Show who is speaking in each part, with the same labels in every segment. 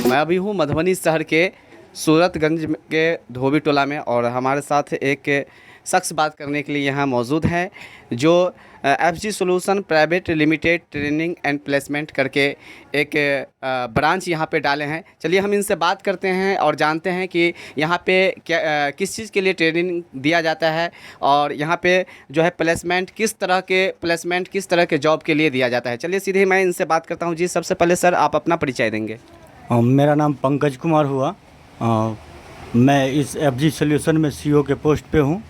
Speaker 1: मैं अभी हूँ मधुबनी शहर के सूरतगंज के धोबी टोला में, और हमारे साथ एक शख्स बात करने के लिए यहाँ मौजूद हैं जो FG solution private limited training and placement करके एक ब्रांच यहाँ पे डाले हैं। चलिए हम इनसे बात करते हैं और जानते हैं कि यहाँ पे क्या किस चीज़ के लिए ट्रेनिंग दिया जाता है, और यहाँ पे जो है प्लेसमेंट किस तरह के जॉब के लिए दिया जाता है। चलिए सीधे मैं इनसे बात करता हूँ। जी, सबसे पहले सर आप अपना परिचय देंगे।
Speaker 2: मेरा नाम पंकज कुमार हुआ। मैं इस एफजी सॉल्यूशन में सीईओ के पोस्ट पे हूँ,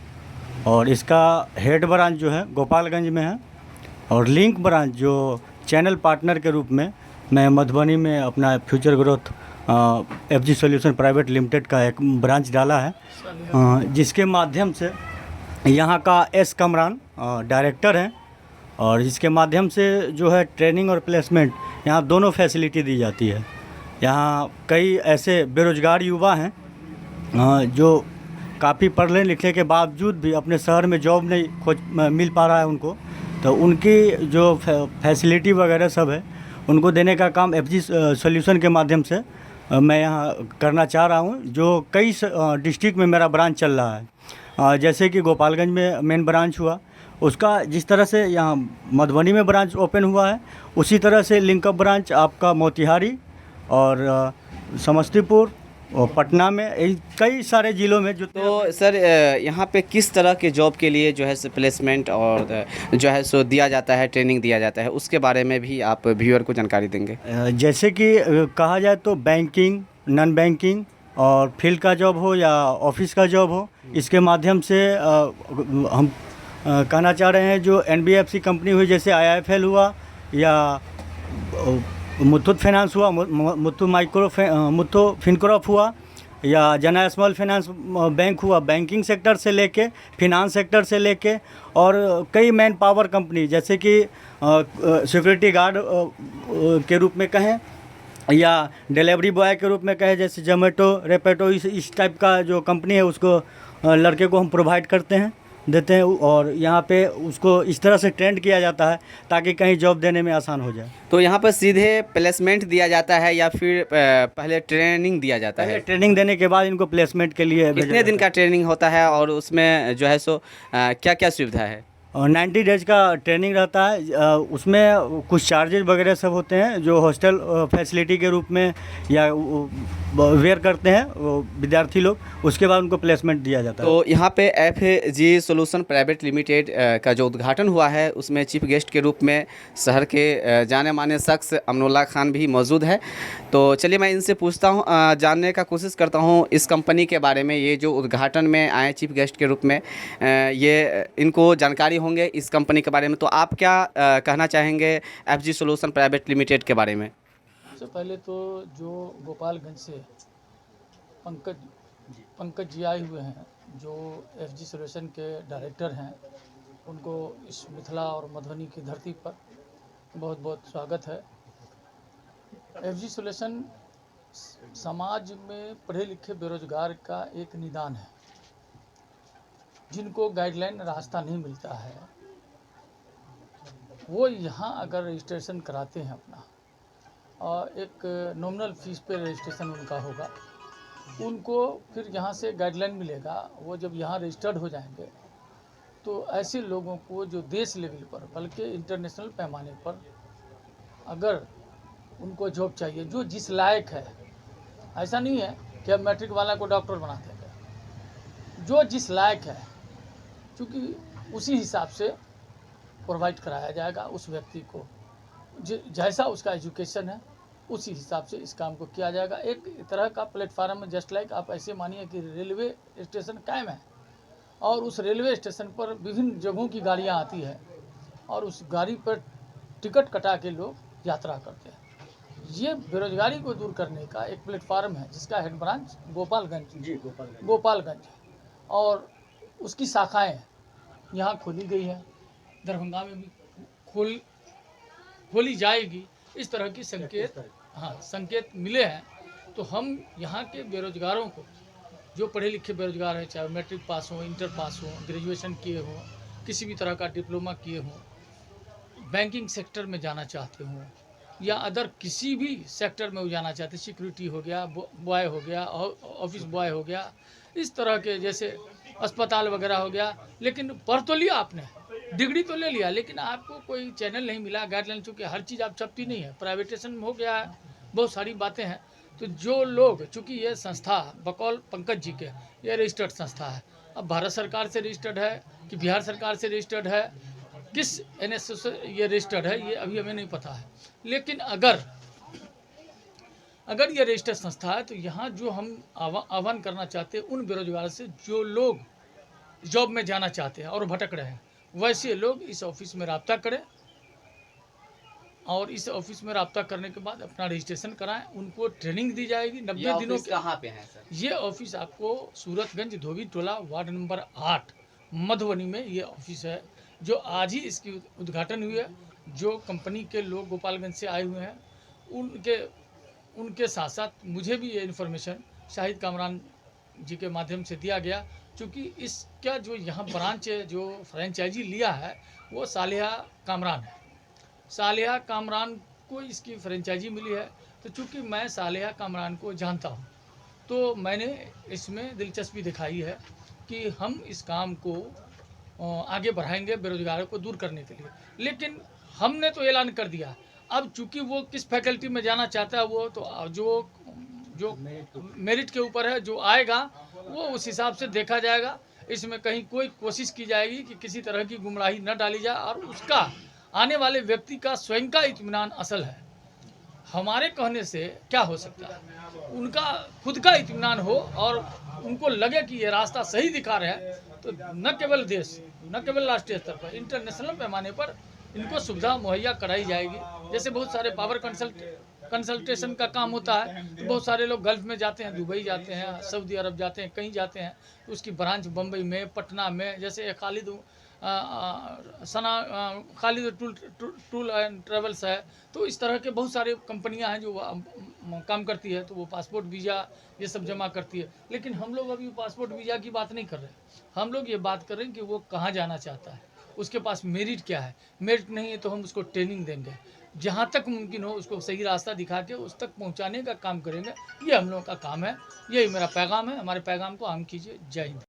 Speaker 2: और इसका हेड ब्रांच जो है गोपालगंज में है, और लिंक ब्रांच जो चैनल पार्टनर के रूप में मैं मधुबनी में अपना future growth FG solution private limited का एक ब्रांच डाला है, जिसके माध्यम से यहाँ का एस कमरान डायरेक्टर हैं, और इसके माध्यम से जो है ट्रेनिंग और प्लेसमेंट यहाँ दोनों फैसिलिटी दी जाती है। यहाँ कई ऐसे बेरोजगार युवा हैं जो काफ़ी पढ़ने लिखने के बावजूद भी अपने शहर में जॉब नहीं मिल पा रहा है उनको, तो उनकी जो फैसिलिटी वगैरह सब है उनको देने का काम एफजी सॉल्यूशन के माध्यम से मैं यहाँ करना चाह रहा हूँ, जो कई डिस्ट्रिक्ट में मेरा ब्रांच चल रहा है। जैसे कि गोपालगंज में मेन ब्रांच हुआ, उसका जिस तरह से यहाँ मधुबनी में ब्रांच ओपन हुआ है, उसी तरह से लिंकअप ब्रांच आपका मोतिहारी और समस्तीपुर और पटना में कई सारे ज़िलों में जो।
Speaker 1: तो सर यहाँ पे किस तरह के जॉब के लिए जो है सो प्लेसमेंट और जो है सो दिया जाता है, ट्रेनिंग दिया जाता है, उसके बारे में भी आप व्यूअर को जानकारी देंगे।
Speaker 2: जैसे कि कहा जाए तो बैंकिंग, नॉन बैंकिंग और फील्ड का जॉब हो या ऑफिस का जॉब हो, इसके माध्यम से हम कहना चाह रहे हैं जो एनबीएफसी कंपनी हुई, जैसे आईआईएफएल हुआ या मुथूट फाइनेंस हुआ, मुथूट फिनकॉर्प हुआ, या जना स्मॉल फाइनेंस बैंक हुआ, बैंकिंग सेक्टर से लेके फिनांस सेक्टर से लेके, और कई मैन पावर कंपनी जैसे कि सिक्योरिटी गार्ड के रूप में कहें या डिलीवरी बॉय के रूप में कहें, जैसे जोमेटो, रैपिडो, इस टाइप का जो कंपनी है उसको लड़के को हम प्रोवाइड करते हैं, देते हैं, और यहाँ पे उसको इस तरह से ट्रेंड किया जाता है ताकि कहीं जॉब देने में आसान हो जाए।
Speaker 1: तो यहाँ पर सीधे प्लेसमेंट दिया जाता है या फिर पहले ट्रेनिंग दिया जाता है?
Speaker 2: ट्रेनिंग देने के बाद इनको प्लेसमेंट के लिए
Speaker 1: कितने दिन का ट्रेनिंग होता है, और उसमें जो है सो क्या क्या सुविधा है?
Speaker 2: 90 डेज का ट्रेनिंग रहता है। उसमें कुछ चार्जेज वगैरह सब होते हैं जो हॉस्टल फैसिलिटी के रूप में या वेयर करते हैं वो विद्यार्थी लोग, उसके बाद उनको प्लेसमेंट दिया जाता है।
Speaker 1: तो यहाँ पे एफजी सॉल्यूशन प्राइवेट लिमिटेड का जो उद्घाटन हुआ है उसमें चीफ गेस्ट के रूप में शहर के जाने माने शख्स अमनुल्लाह खान भी मौजूद है। तो चलिए मैं इनसे पूछता हूँ, जानने का कोशिश करता हूँ इस कंपनी के बारे में। ये जो उद्घाटन में आए चीफ गेस्ट के रूप में, ये इनको जानकारी होंगे इस कंपनी के बारे में, तो आप क्या कहना चाहेंगे एफजी सॉल्यूशन प्राइवेट लिमिटेड के बारे में?
Speaker 3: सबसे पहले तो जो गोपालगंज से पंकज जी आए हुए हैं, जो एफजी सॉल्यूशन के डायरेक्टर हैं, उनको इस मिथिला और मधुबनी की धरती पर बहुत बहुत स्वागत है। एफजी सॉल्यूशन समाज में पढ़े लिखे बेरोजगार का एक निदान है, जिनको गाइडलाइन रास्ता नहीं मिलता है, वो यहाँ अगर रजिस्ट्रेशन कराते हैं अपना, और एक नॉमिनल फीस पे रजिस्ट्रेशन उनका होगा, उनको फिर यहाँ से गाइडलाइन मिलेगा। वो जब यहाँ रजिस्टर्ड हो जाएंगे तो ऐसे लोगों को जो देश लेवल पर बल्कि इंटरनेशनल पैमाने पर अगर उनको जॉब चाहिए, जो जिस लायक है, ऐसा नहीं है कि अब मैट्रिक वाला को डॉक्टर बना देंगे, जो जिस लायक है, क्योंकि उसी हिसाब से प्रोवाइड कराया जाएगा उस व्यक्ति को, जैसा उसका एजुकेशन है उसी हिसाब से इस काम को किया जाएगा। एक तरह का प्लेटफार्म है, जस्ट लाइक आप ऐसे मानिए कि रेलवे स्टेशन कायम है, और उस रेलवे स्टेशन पर विभिन्न जगहों की गाड़ियां आती है, और उस गाड़ी पर टिकट कटा के लोग यात्रा करते हैं। ये बेरोजगारी को दूर करने का एक प्लेटफार्म है, जिसका हेड ब्रांच गोपालगंज और उसकी शाखाएँ यहाँ खोली गई है, दरभंगा में भी खोली जाएगी। इस तरह की संकेत मिले हैं। तो हम यहाँ के बेरोजगारों को, जो पढ़े लिखे बेरोजगार हैं, चाहे मैट्रिक पास हो, इंटर पास हो, ग्रेजुएशन किए हो, किसी भी तरह का डिप्लोमा किए हो, बैंकिंग सेक्टर में जाना चाहते हों या अदर किसी भी सेक्टर में वो जाना चाहते, सिक्योरिटी हो गया, बॉय हो गया, ऑफिस बॉय हो गया, इस तरह के जैसे अस्पताल वगैरह हो गया, लेकिन पढ़ तो लिया आपने, डिग्री तो ले लिया, लेकिन आपको कोई चैनल नहीं मिला, गाइडलाइन, चूँकि हर चीज़ आप छपती नहीं है, प्राइवेटेशन हो गया है, बहुत सारी बातें हैं। तो जो लोग, चूँकि ये संस्था बकौल पंकज जी के, ये रजिस्टर्ड संस्था है, अब भारत सरकार से रजिस्टर्ड है कि बिहार सरकार से रजिस्टर्ड है, किस NSS से ये रजिस्टर्ड है, ये अभी हमें नहीं पता है। लेकिन अगर ये रजिस्टर्ड संस्था है तो यहाँ जो हम आह्वान करना चाहते हैं उन बेरोजगार से, जो लोग जॉब में जाना चाहते हैं और भटक रहे हैं, वैसे लोग इस ऑफिस में रब्ता करें और इस ऑफिस में रब्ता करने के बाद अपना रजिस्ट्रेशन कराएं, उनको ट्रेनिंग दी जाएगी 90 दिनों के।
Speaker 1: कहाँ पे है सर?
Speaker 3: ये ऑफिस आपको सूरतगंज धोबी टोला वार्ड नंबर 8 मधुबनी में ये ऑफिस है, जो आज ही इसकी उद्घाटन हुई है। जो कंपनी के लोग गोपालगंज से आए हुए हैं उनके साथ साथ मुझे भी ये इन्फॉर्मेशन शाहिद कामरान जी के माध्यम से दिया गया, क्योंकि इसका जो यहाँ ब्रांच जो फ्रेंचाइजी लिया है वो सालिहा कामरान है। सालिहा कामरान को इसकी फ्रेंचाइजी मिली है, तो चूँकि मैं सालिहा कामरान को जानता हूँ तो मैंने इसमें दिलचस्पी दिखाई है कि हम इस काम को आगे बढ़ाएंगे बेरोजगारों को दूर करने के लिए। लेकिन हमने तो ऐलान कर दिया, अब चूँकि वो किस फैकल्टी में जाना चाहता है वो तो जो मेरिट के ऊपर है, जो आएगा वो उस हिसाब से देखा जाएगा। इसमें कहीं कोई कोशिश की जाएगी कि किसी तरह की गुमराही न डाली जाए और उसका आने वाले व्यक्ति का स्वयं का इत्मीनान असल है। हमारे कहने से क्या हो सकता है, उनका खुद का इत्मीनान हो और उनको लगे कि ये रास्ता सही दिखा रहे हैं, तो न केवल देश, न केवल राष्ट्रीय स्तर पर, इंटरनेशनल पैमाने पर इनको सुविधा मुहैया कराई जाएगी। जैसे बहुत सारे पावर कंसल्टेशन का काम होता है, तो बहुत सारे लोग गल्फ में जाते हैं, दुबई जाते हैं, सऊदी अरब जाते हैं, कहीं जाते हैं, तो उसकी ब्रांच बम्बई में, पटना में, जैसे खालिद टूल एंड ट्रेवल्स है, तो इस तरह के बहुत सारे कंपनियां हैं जो काम करती है, तो वो पासपोर्ट वीज़ा ये सब जमा करती है। लेकिन हम लोग अभी पासपोर्ट वीज़ा की बात नहीं कर रहे, हम लोग ये बात कर रहे हैं कि वो कहाँ जाना चाहता है, उसके पास मेरिट क्या है। मेरिट नहीं है तो हम उसको ट्रेनिंग देंगे, जहाँ तक मुमकिन हो उसको सही रास्ता दिखा के उस तक पहुँचाने का काम करेंगे। ये हम लोगों का काम है, यही मेरा पैगाम है। हमारे पैगाम को आम कीजिए। जय हिंद।